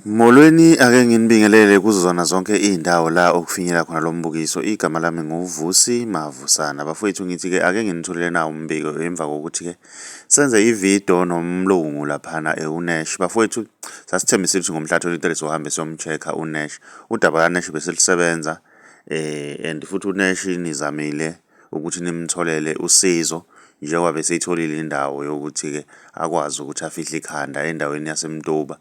Molweni, ake nginibingelele kuzo zona zonke iy'ndawo la okufinyelela khona lo mbukiso. Igama lami nguVusi Mavusana. Bafowethu ngithi-ke ake nginitholele nawo umbiko emva kokuthi-ke senze ividiyo nomlungu laphana uNash. Bafowethu sasithembisile ukuthi ngomhla ka-23 sizohambe siyomcheck-a uNash. Udaba kaNash beselisebenza and futhi uNash nizamile ukuthi nimtholele usizo njengoba beseyitholile indawo yokuthi-ke akwazi ukuthi afihle ikhanda endaweni yaseMtuba.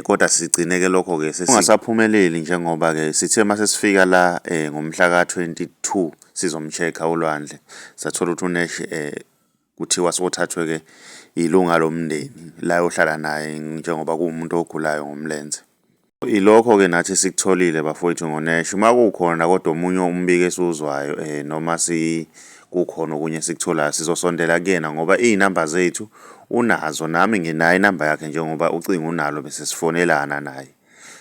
Kodwa sigcine-ke lokho-ke ungasaphumeleli njengoba-ke sithe mase sifika la ngomhla ka-22 sizomcheck-a ulwandle, sathola ukuthi uNash kuthiwa sothathwe-ke ilunga lomndeni la yohlala naye njengoba kuwumuntu ogulayo ngomlenze. Ilokho-ke nathi sikutholile bafowethu ngoNash. Uma kukhona kodwa omunye umbiko esiwuzwayo noma kukhona okunye esikutholayo sizosondela kuyena ngoba iy'namba zethu unazo, nami nginayo inamba yakhe njengoba ucingo unalo bese sifonelana naye.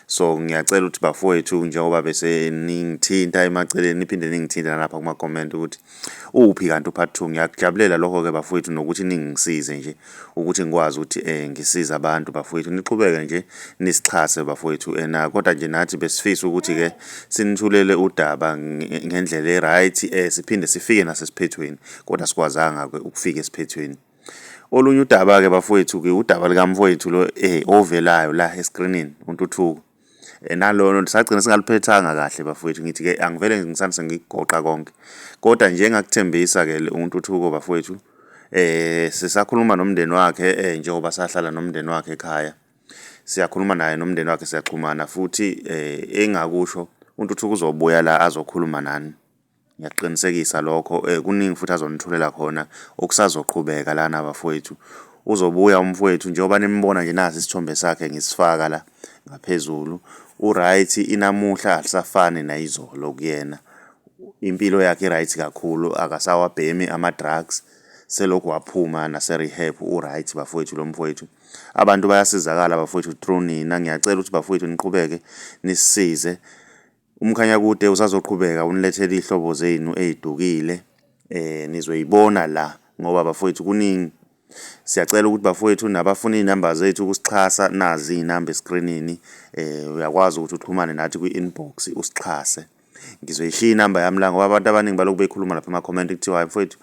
So ngiyacela ukuthi bafowethu njengoba bese ningithinta emaceleni niphinde ningithinte nalapha kuma-comment ukuthi uphi kanti u-part 2. Ngiyakujabulela lokho-ke bafowethu nokuthi ningisize nje ukuthi ngikwazi ukuthi ngisize abantu bafowethu. Niqhubeke nje nisixhase bafowethu kodwa nje nathi besifisa ukuthi-ke sinithulele udaba ngendlela e-right siphinde sifike nasesiphethweni kodwa sikwazanga-ke ukufika esiphethweni. Olunye udaba-ke bafowethu-ke udaba likamfowethu lo ovelayo la eskrinini uNtuthuko. Nalona sagcina singaluphethanga kahle bafowethu. Ngithi-ke angivele ngisandise ngikugoqa konke kodwa nje engakuthembisa-ke uNtuthuko bafowethu sisakhuluma nomndeni wakhe njengoba sahlala nomndeni wakhe ekhaya. Siyakhuluma naye nomndeni wakhe, siyaxhumana futhi engakusho uNtuthuko uzobuya la azokhuluma nani. Ngiyakuqinisekisa lokho kuningi futhi azonithulela khona okusazoqhubeka lana bafowethu. Uzobuya umfowethu njengoba nimbona nje nasi isithombe sakhe ngisifaka la ngaphezulu. U-right, inamuhla alisafani nayizolo kuyena. Impilo yakhe i-right kakhulu, akasawabhemi ama-drugs, selokhu waphuma nase-rehab. U-right bafowethu lo mfowethu. Abantu bayasizakala bafowethu through nina. Ngiyacela ukuthi bafowethu niqhubeke nisisize. Umkhanyakude usazoqhubeka unilethele iy'hlobo zenu ey'dukile nizoyibona la ngoba bafowethu kuningi. Siyacela ukuthi bafowethu nabafuna iy'namba zethu ukusixhasa, nazi iy'namba eskrinini. Uyakwazi ukuthi uxhumane nathi kwi-inbox usixhase. Ngizoyishiya inamba yami la ngoba abantu abaningi balokhu bekhuluma lapha ema-comment kuthiwa hayi mfowethu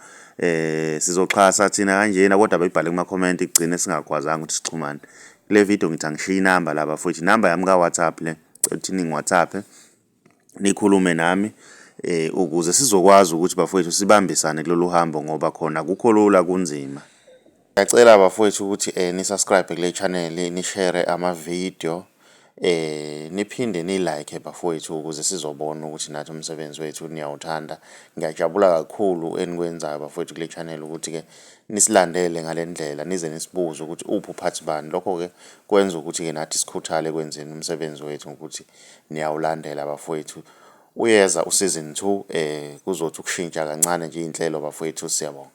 sizoxhasa thina kanjena kodwa beyibhale kuma-comment kugcine singakwazanga ukuthi sixhumane. Kule video ngithi angishiye inamba la bafowethu, inamba yami ka-WhatsApp le, ukuthi ningi-WhatsApp nikhulume nami ukuze sizokwazi ukuthi bafowethu sibambisane kulolu hambo ngoba khona akukho lula kunzima. Ngiyacela bafowethu ukuthi ni-subscribe kule channel, ni-share amavidiyo niphinde ni-like bafowethu ukuze sizobona ukuthi nathi umsebenzi wethu niyawuthanda. Ngiyajabula kakhulu enikwenzayo bafowethu kule channel ukuthi-ke nisilandele ngale ndlela nize nisibuze ukuthi uphi uphathi bani. Lokho-ke kwenza ukuthi-ke nathi sikhuthale ekwenzeni umsebenzi wethu ukuthi niyawulandela bafowethu. Uyeza uSeason 2 kuzothi ukushintsha kancane nje iy'nhlelo bafowethu. Siyabonga.